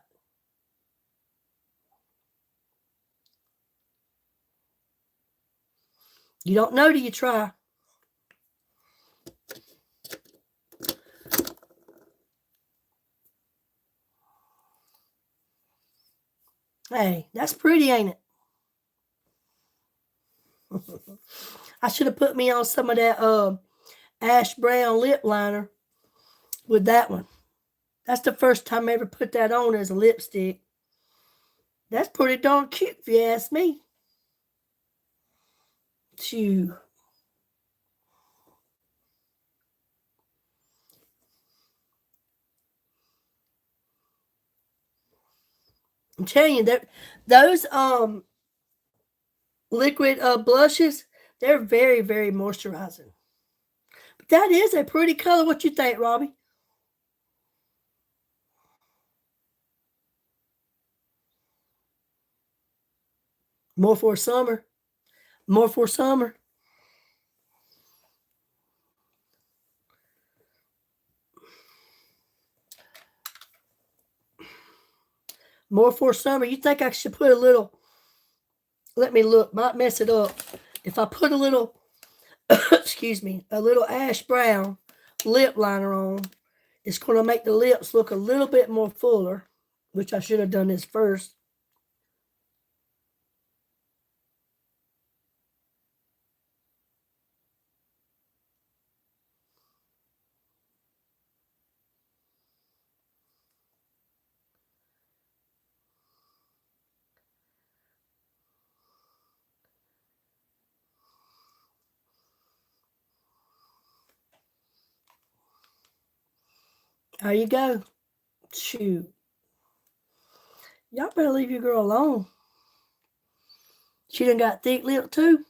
You don't know till you try. Hey, that's pretty, ain't it? I should have put me on some of that ash brown lip liner with that one. That's the first time I ever put that on as a lipstick. That's pretty darn cute if you ask me. Shoo. I'm telling you, those liquid blushes, they're very, very moisturizing. But that is a pretty color. What you think, Robbie? More for summer. More for summer. More for summer. You think I should put a little, let me look, might mess it up. If I put a little, excuse me, a little ash brown lip liner on, it's going to make the lips look a little bit more fuller, which I should have done this first. There you go. Shoot. Y'all better leave your girl alone. She done got thick lip too.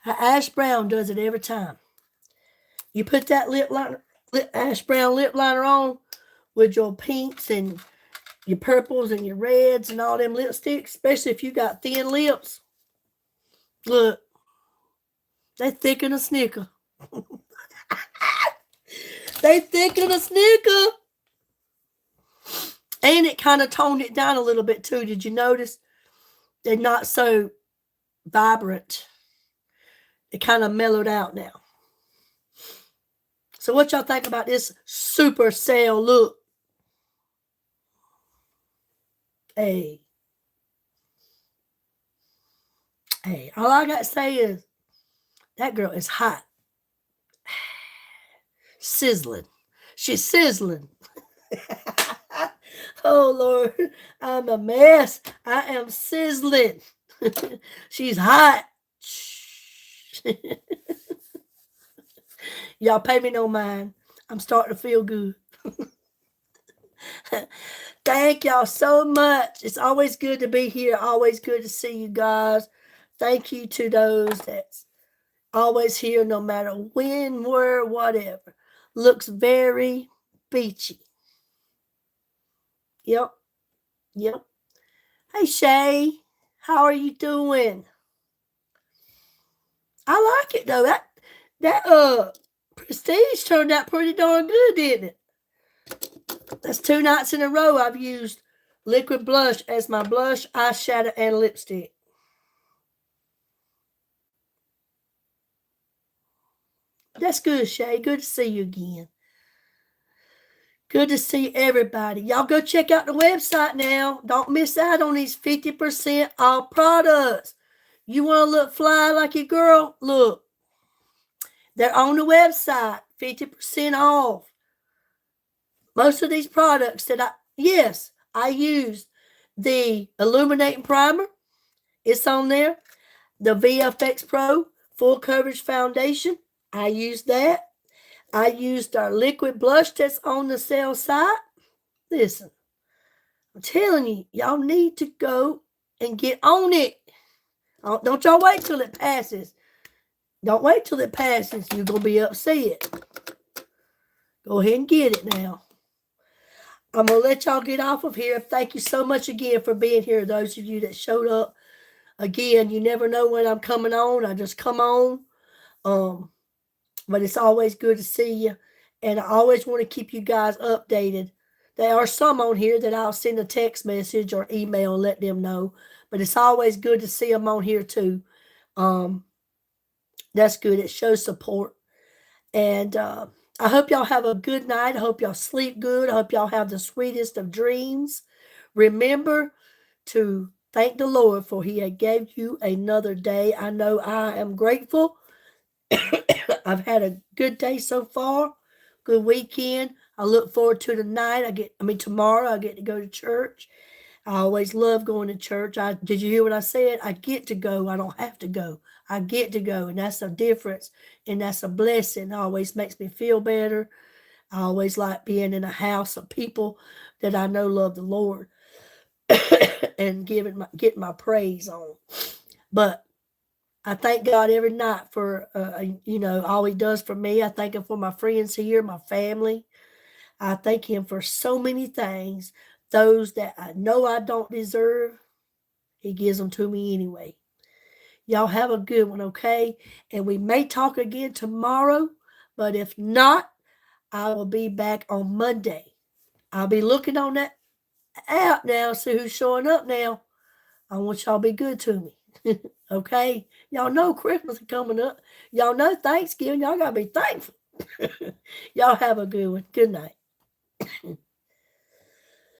Ash brown does it every time. You put that lip liner, ash brown lip liner on with your pinks and your purples and your reds and all them lipsticks, especially if you got thin lips. Look, they thicken a Snicker. They thicken a Snicker. And it kind of toned it down a little bit too. Did you notice? They're not so vibrant. It kind of mellowed out now. So what y'all think about this super sale look? Hey. Hey, all I got to say is that girl is hot. Sizzling. She's sizzling. Oh, Lord. I'm a mess. I am sizzling. She's hot. Y'all pay me no mind. I'm starting to feel good. Thank y'all so much. It's always good to be here. Always good to see you guys. Thank you to those that's always here, no matter when, where, whatever. Looks very beachy. Yep. Yep. Hey, Shay. How are you doing? I like it, though. That Prestige turned out pretty darn good, didn't it? That's 2 nights in a row I've used liquid blush as my blush, eyeshadow, and lipstick. That's good, Shay. Good to see you again. Good to see everybody. Y'all go check out the website now. Don't miss out on these 50% off products. You want to look fly like your girl? Look. They're on the website. 50% off. Most of these products that I used the Illuminating Primer. It's on there. The VFX Pro Full Coverage Foundation. I used that. I used our liquid blush that's on the sale site. Listen, I'm telling you, y'all need to go and get on it. Don't y'all wait till it passes. Don't wait till it passes. You're going to be upset. Go ahead and get it now. I'm going to let y'all get off of here. Thank you so much again for being here. Those of you that showed up. Again, you never know when I'm coming on. I just come on. But it's always good to see you. And I always want to keep you guys updated. There are some on here that I'll send a text message or email and let them know. But it's always good to see them on here too. That's good. It shows support. And I hope y'all have a good night. I hope y'all sleep good. I hope y'all have the sweetest of dreams. Remember to thank the Lord for he had gave you another day. I know I am grateful. I've had a good day so far. Good weekend. I look forward to tonight. Tomorrow I get to go to church. I always love going to church. Did you hear what I said? I get to go. I don't have to go. I get to go, and that's a difference, and that's a blessing. It always makes me feel better. I always like being in a house of people that I know love the Lord and getting my praise on. But I thank God every night for all He does for me. I thank Him for my friends here, my family. I thank Him for so many things. Those that I know I don't deserve, He gives them to me anyway. Y'all have a good one, okay? And we may talk again tomorrow, but if not, I will be back on Monday. I'll be looking on that app now, see who's showing up now. I want y'all to be good to me. Okay? Y'all know Christmas is coming up. Y'all know Thanksgiving. Y'all got to be thankful. Y'all have a good one. Good night.